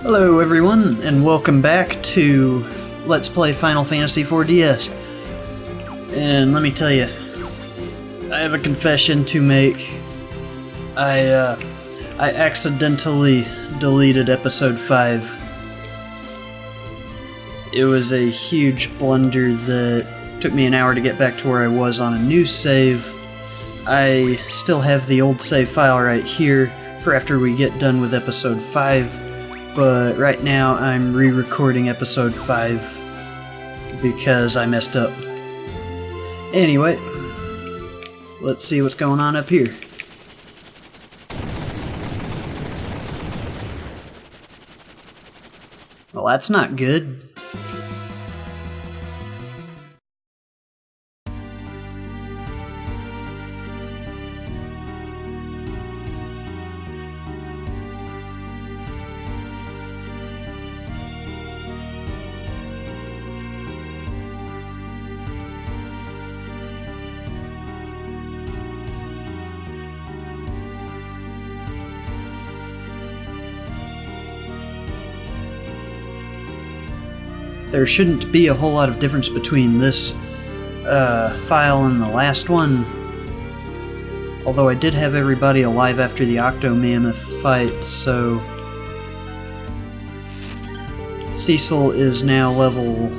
Hello everyone, and welcome back to Let's Play Final Fantasy IV DS. And let me tell you, I have a confession to make. I accidentally deleted episode 5. It was a huge blunder that took me an hour to get back to where I was on a new save. I still have the old save file right here for after we get done with episode 5. But right now I'm re-recording episode 5 because I messed up. Anyway, let's see what's going on up here. Well, that's not good. There shouldn't be a whole lot of difference between this file and the last one. Although I did have everybody alive after the Octo Mammoth fight, so Cecil is now level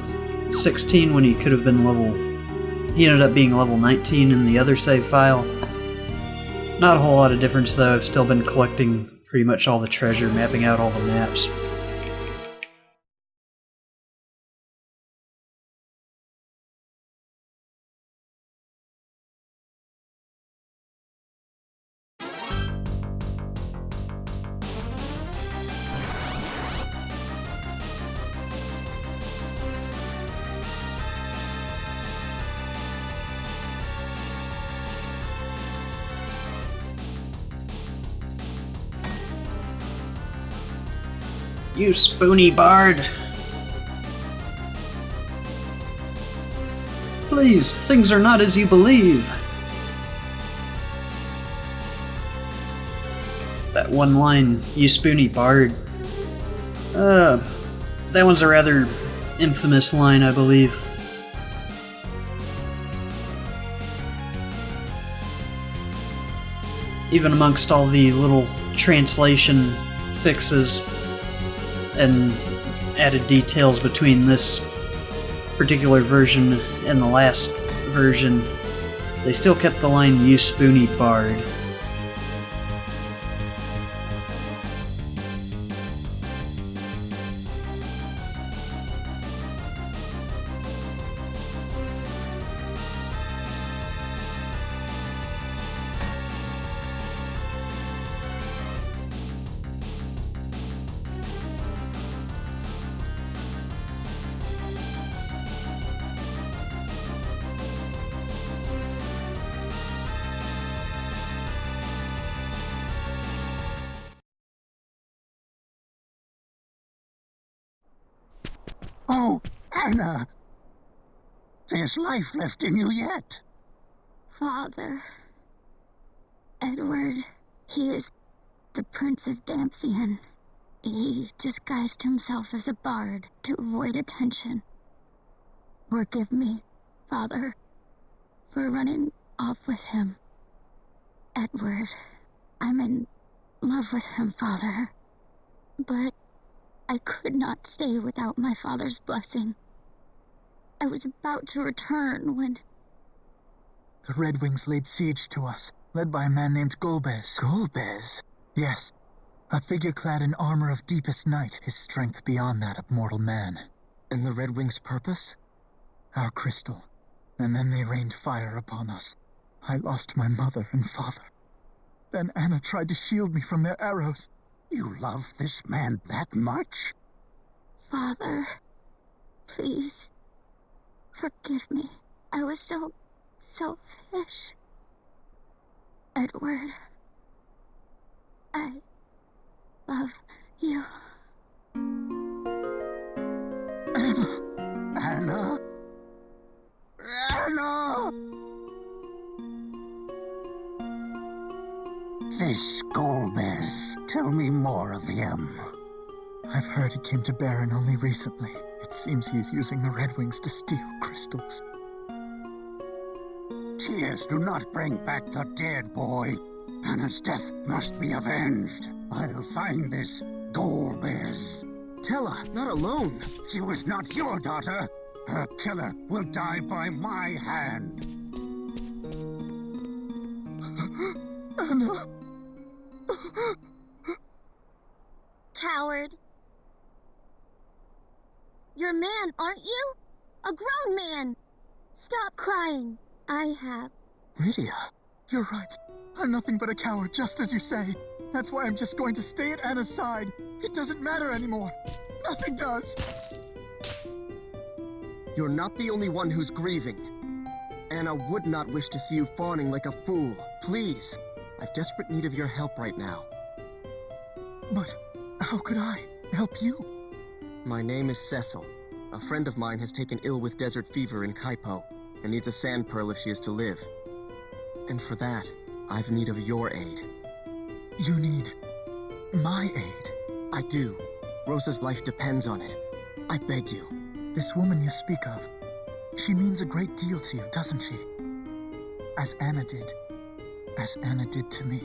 16 when he could have been he ended up being level 19 in the other save file. Not a whole lot of difference though. I've still been collecting pretty much all the treasure, mapping out all the maps. You spoony bard! Please, things are not as you believe. That one line, you spoony bard. That one's a rather infamous line, I believe. Even amongst all the little translation fixes and added details between this particular version and the last version, they still kept the line, you spoony bard. Oh, Anna! There's life left in you yet. Father. Edward. He is the Prince of Damcyan. He disguised himself as a bard to avoid attention. Forgive me, Father, for running off with him. Edward, I'm in love with him, Father. But I could not stay without my father's blessing. I was about to return when... The Red Wings laid siege to us, led by a man named Golbez. Golbez? Yes. A figure clad in armor of deepest night, his strength beyond that of mortal man. And the Red Wings' purpose? Our crystal. And then they rained fire upon us. I lost my mother and father. Then Anna tried to shield me from their arrows. You love this man that much? Father, please, forgive me. I was so selfish. Edward, I love you. Anna? Anna! This Golbez. Tell me more of him. I've heard he came to Baron only recently. It seems he is using the Red Wings to steal crystals. Tears do not bring back the dead, boy. Anna's death must be avenged. I'll find this Golbez. Tella, not alone. She was not your daughter. Her killer will die by my hand. Anna. Coward. You're a man, aren't you? A grown man. Stop crying. I have. Lydia, you're right. I'm nothing but a coward, just as you say. That's why I'm just going to stay at Anna's side. It doesn't matter anymore. Nothing does. You're not the only one who's grieving. Anna would not wish to see you fawning like a fool. Please. I've desperate need of your help right now. But how could I help you? My name is Cecil. A friend of mine has taken ill with desert fever in Kaipo and needs a sand pearl if she is to live. And for that, I've need of your aid. You need my aid? I do. Rosa's life depends on it. I beg you. This woman you speak of, she means a great deal to you, doesn't she? As Anna did. As Anna did to me.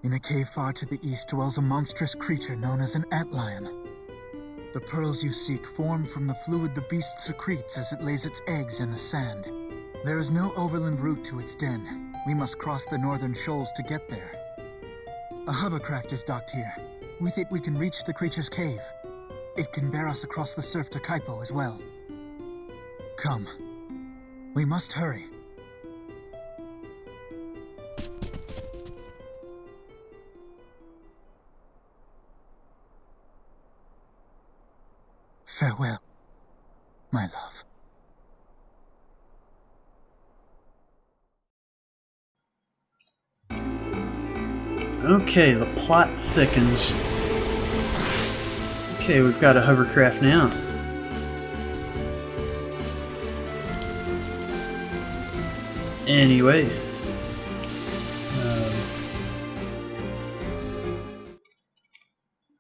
In a cave far to the east dwells a monstrous creature known as an Antlion. The pearls you seek form from the fluid the beast secretes as it lays its eggs in the sand. There is no overland route to its den. We must cross the northern shoals to get there. A hovercraft is docked here. With it we can reach the creature's cave. It can bear us across the surf to Kaipo as well. Come. We must hurry. Farewell, my love. Okay, the plot thickens. Okay, we've got a hovercraft now. Anyway.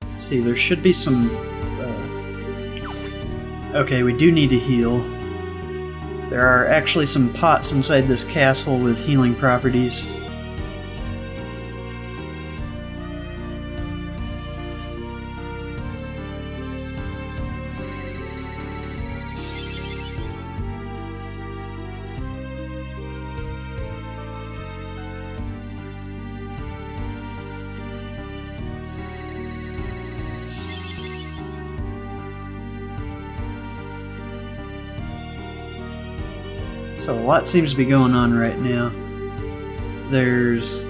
Let's see, there should be some... Okay, we do need to heal. There are actually some pots inside this castle with healing properties. So a lot seems to be going on right now. There's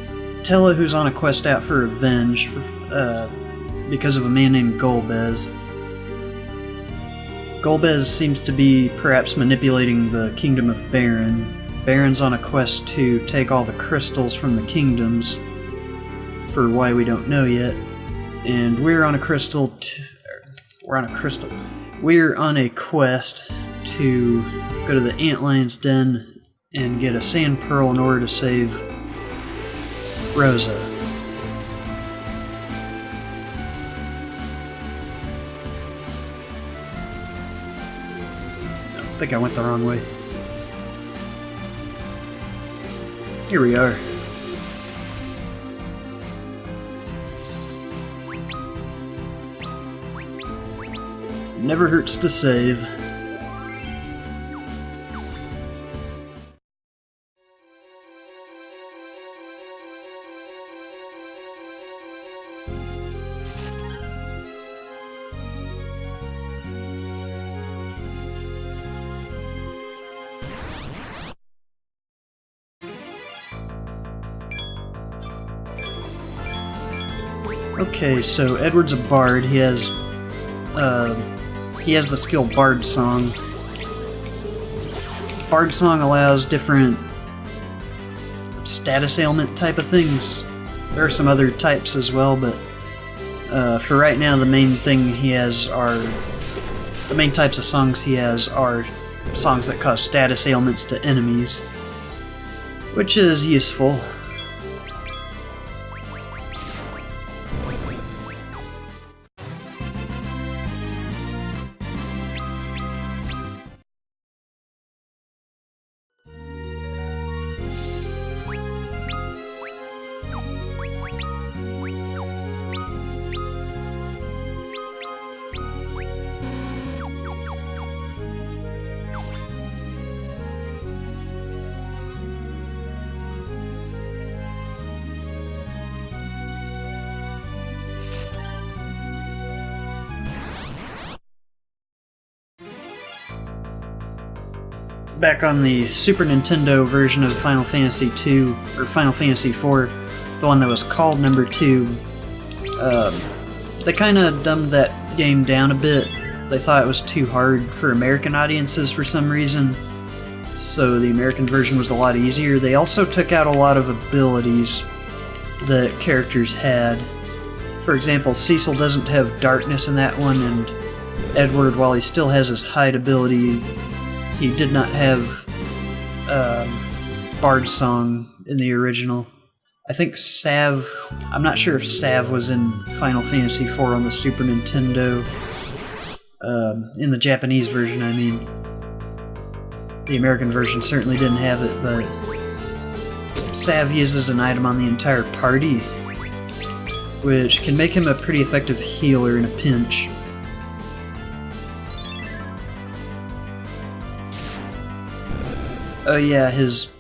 Tella, who's on a quest out for revenge because of a man named Golbez. Golbez seems to be perhaps manipulating the kingdom of Baron. Baron's on a quest to take all the crystals from the kingdoms, for why we don't know yet. And we're on a quest to go to the Antlion's den and get a sand pearl in order to save Rosa. I think I went the wrong way. Here we are. Never hurts to save. Okay, so Edward's a bard. He has the skill Bard Song. Bard Song allows different status ailment type of things. There are some other types as well, but for right now, the main types of songs he has are songs that cause status ailments to enemies, which is useful. back on the Super Nintendo version of Final Fantasy II, or Final Fantasy IV, the one that was called number 2, they kind of dumbed that game down a bit. They thought it was too hard for American audiences for some reason, so the American version was a lot easier. They also took out a lot of abilities that characters had. For example, Cecil doesn't have darkness in that one, and Edward, while he still has his hide ability, he did not have Bard Song in the original. I think Sav... I'm not sure if Sav was in Final Fantasy IV on the Super Nintendo. In the Japanese version, I mean. The American version certainly didn't have it, but Sav uses an item on the entire party, which can make him a pretty effective healer in a pinch. Oh yeah, his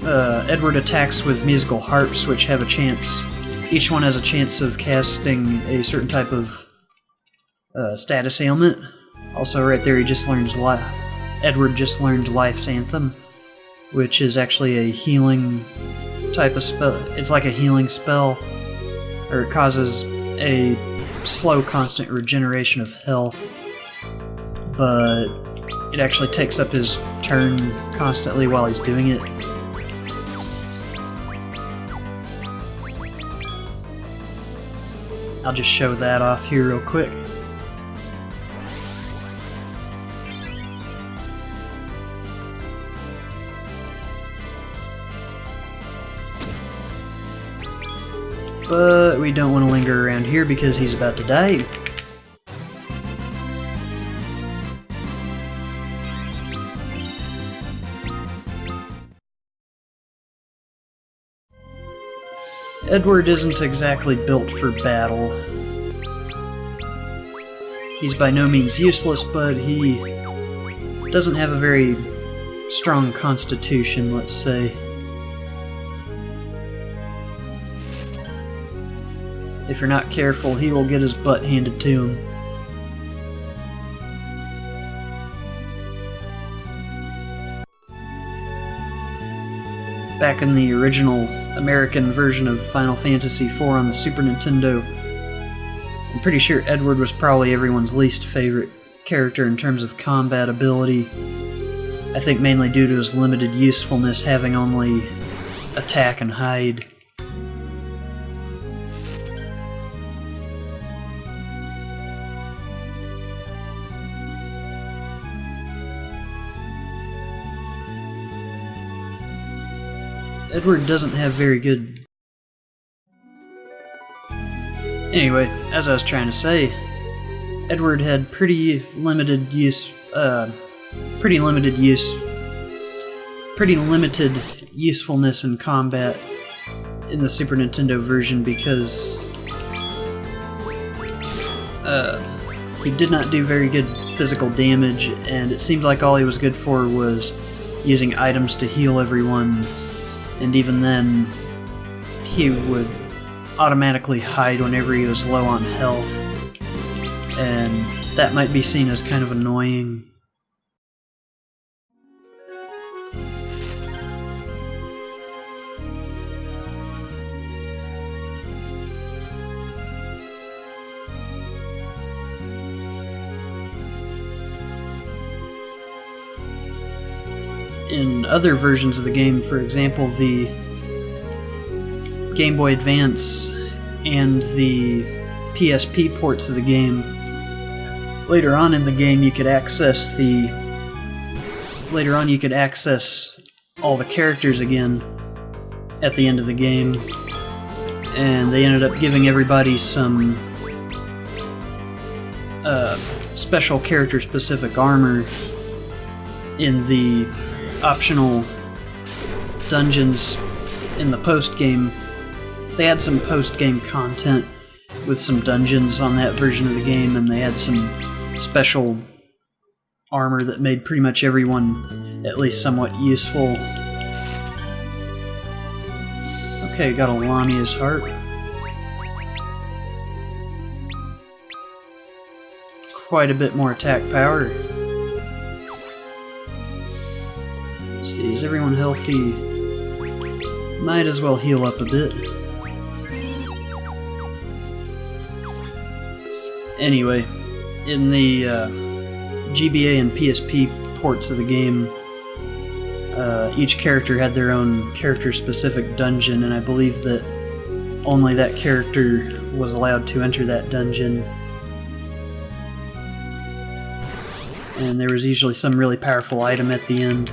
Edward attacks with musical harps, which have a chance. Each one has a chance of casting a certain type of status ailment. Also, right there, he just learns Edward just learned Life's Anthem, which is actually a healing type of spell. It's like a healing spell, or it causes a slow, constant regeneration of health, but it actually takes up his turn constantly while he's doing it. I'll just show that off here real quick. But we don't want to linger around here because he's about to die. Edward isn't exactly built for battle. He's by no means useless, but he doesn't have a very strong constitution, let's say. If you're not careful, he will get his butt handed to him. Back in the original American version of Final Fantasy IV on the Super Nintendo, I'm pretty sure Edward was probably everyone's least favorite character in terms of combat ability. I think mainly due to his limited usefulness, having only attack and hide. Edward doesn't have very good... Anyway, as I was trying to say, Edward had pretty limited usefulness in combat in the Super Nintendo version because he did not do very good physical damage, and it seemed like all he was good for was using items to heal everyone, and even then, he would automatically hide whenever he was low on health, and that might be seen as kind of annoying. In other versions of the game, for example, the Game Boy Advance and the PSP ports of the game, later on in the game you could access all the characters again at the end of the game, and they ended up giving everybody some special character-specific armor in the optional dungeons in the post-game. They had some post-game content with some dungeons on that version of the game, and they had some special armor that made pretty much everyone at least somewhat useful. Okay, got a Lamia's heart. Quite a bit more attack power. see, is everyone healthy? Might as well heal up a bit. Anyway, in the GBA and PSP ports of the game, each character had their own character-specific dungeon, and I believe that only that character was allowed to enter that dungeon. And there was usually some really powerful item at the end.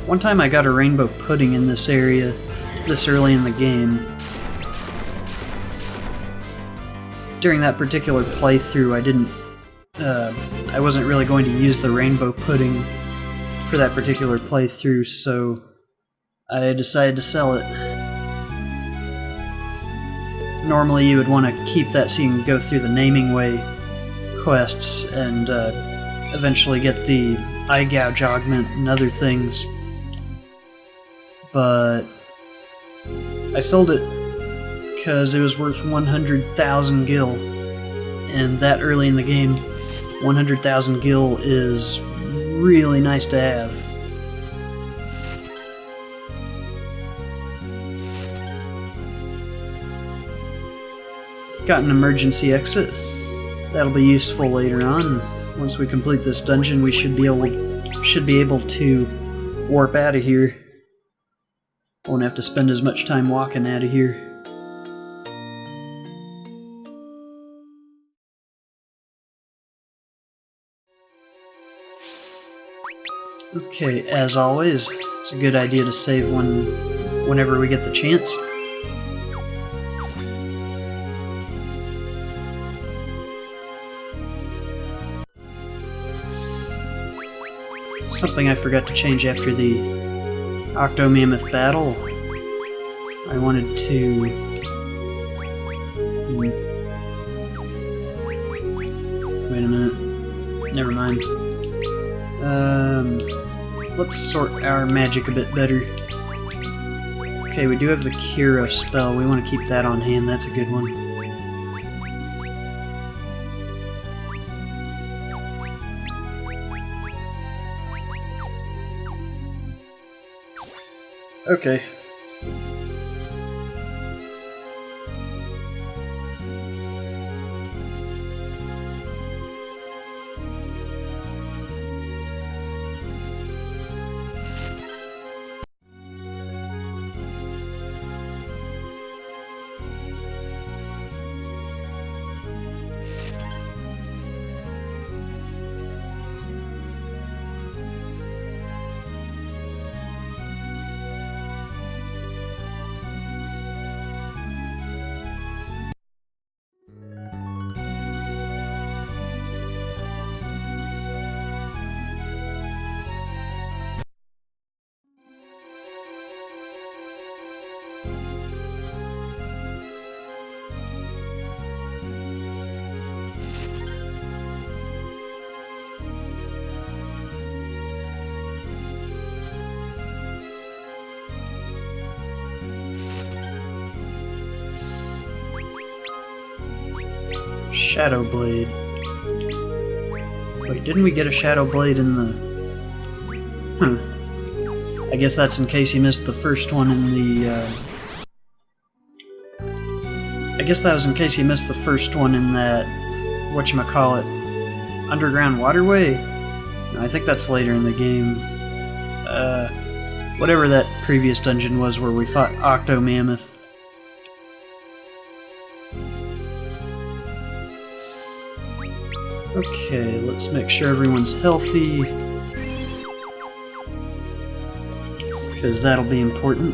One time I got a rainbow pudding in this area, this early in the game. During that particular playthrough, I wasn't really going to use the rainbow pudding for that particular playthrough, so I decided to sell it. Normally you would want to keep that so you can go through the Naming Way quests and eventually get the eye gouge augment and other things. But I sold it because it was worth 100,000 gil, and that early in the game, 100,000 gil is really nice to have. Got an emergency exit. That'll be useful later on. Once we complete this dungeon, we should be able to warp out of here. Won't have to spend as much time walking out of here. Okay, as always, it's a good idea to save whenever we get the chance. Something I forgot to change after the Octomammoth battle. I wanted to... Wait a minute. Never mind. Let's sort our magic a bit better. Okay, we do have the Kira spell. We want to keep that on hand. That's a good one. Okay. Shadow Blade. Wait, didn't we get a Shadow Blade in the... I guess that's in case you missed the first one in the, I guess that was in case you missed the first one in that... whatchamacallit? Underground Waterway? No, I think that's later in the game. Whatever that previous dungeon was where we fought Octomammoth. Okay, let's make sure everyone's healthy, because that'll be important.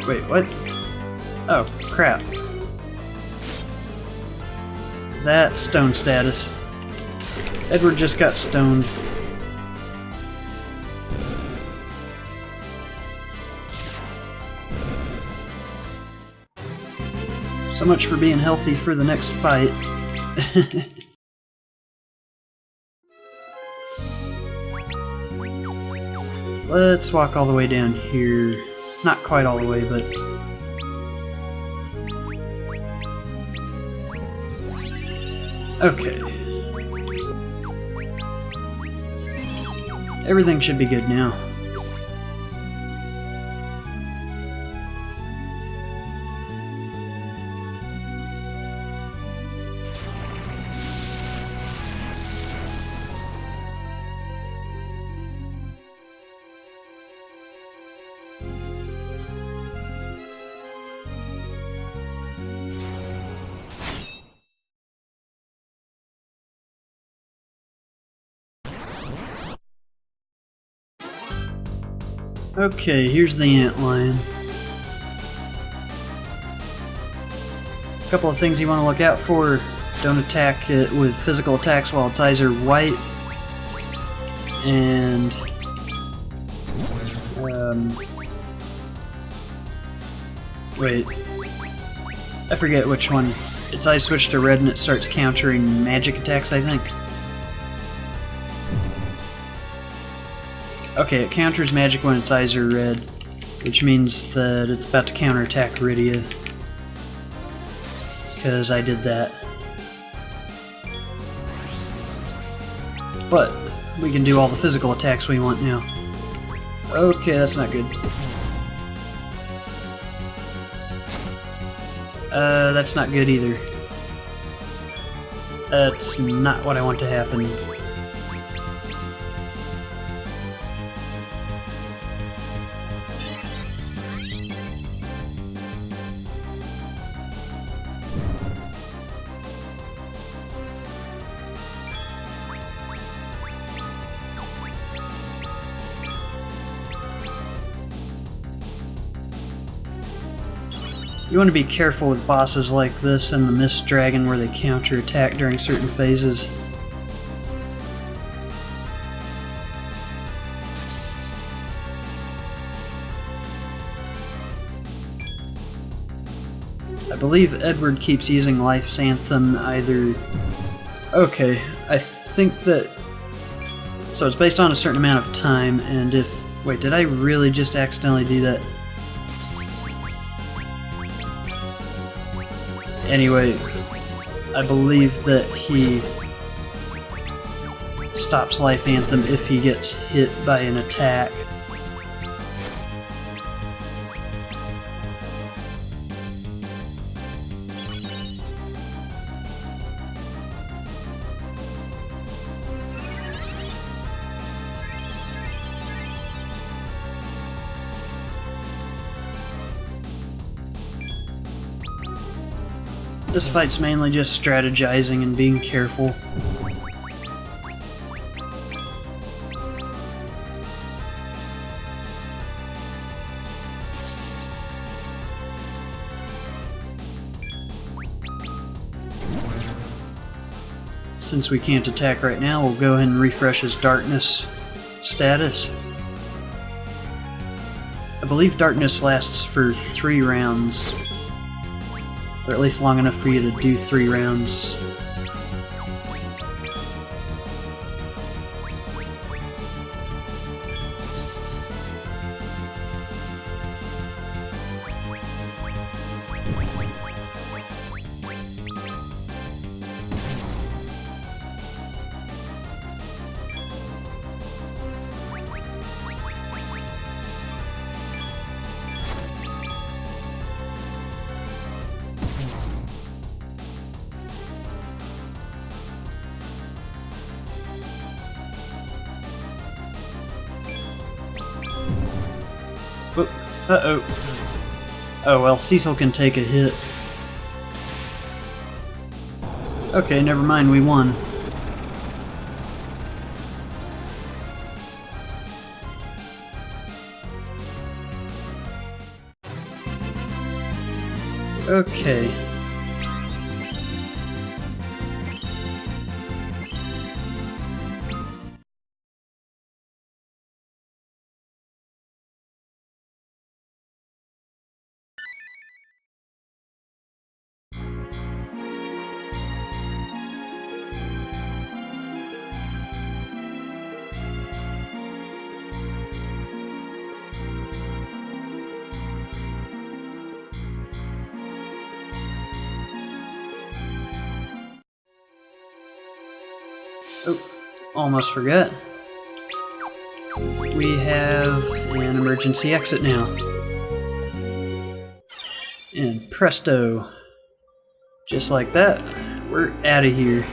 Wait, what? Oh, crap. That stone status. Edward just got stoned. So much for being healthy for the next fight. let's walk all the way down here. Not quite all the way, but... Okay. Everything should be good now. Okay, here's the Antlion. A couple of things you want to look out for. Don't attack it with physical attacks while its eyes are white. And... wait. I forget which one. Its eyes switch to red and it starts countering magic attacks, I think. Okay, it counters magic when its eyes are red, which means that it's about to counterattack Rydia. Because I did that. But we can do all the physical attacks we want now. Okay, that's not good. That's not good either. That's not what I want to happen. You want to be careful with bosses like this and the Mist Dragon where they counterattack during certain phases. I believe Edward keeps using Life's Anthem either... Okay, I think that... So it's based on a certain amount of time, and if... Wait, did I really just accidentally do that? Anyway, I believe that he stops Life Anthem if he gets hit by an attack. This fight's mainly just strategizing and being careful. Since we can't attack right now, we'll go ahead and refresh his darkness status. I believe darkness lasts for 3 rounds. Or at least long enough for you to do 3 rounds. Uh-oh. Oh well, Cecil can take a hit. Okay, never mind, we won. Okay. Oh, almost forgot. We have an emergency exit now. And presto. Just like that, we're out of here.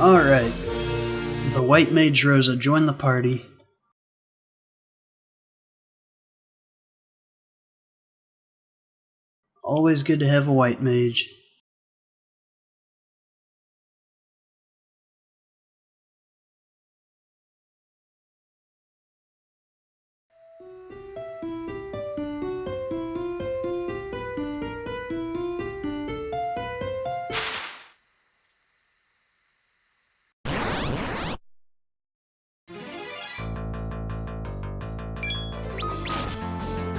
Alright. The White Mage Rosa joined the party. Always good to have a white mage.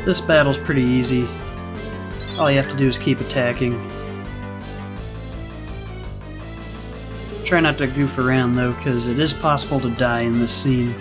This battle's pretty easy. All you have to do is keep attacking. Try not to goof around though, because it is possible to die in this scene.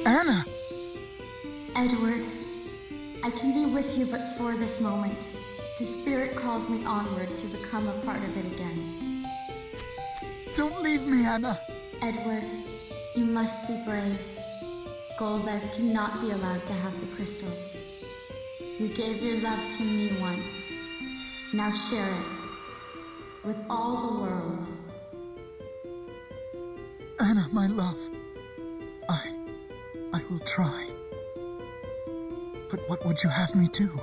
Anna! Edward, I can be with you but for this moment. The spirit calls me onward to become a part of it again. Don't leave me, Anna! Edward, you must be brave. Golbez cannot be allowed to have the crystals. You gave your love to me once. Now share it with all the world. Anna, my love. I will try. But what would you have me do?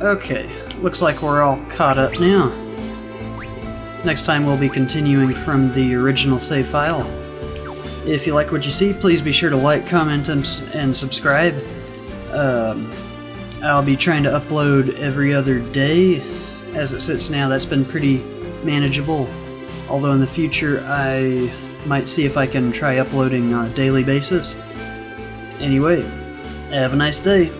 Okay, looks like we're all caught up now. Next time we'll be continuing from the original save file. If you like what you see, please be sure to like, comment, and subscribe. I'll be trying to upload every other day. As it sits now, that's been pretty manageable. Although in the future, I might see if I can try uploading on a daily basis. Anyway, have a nice day.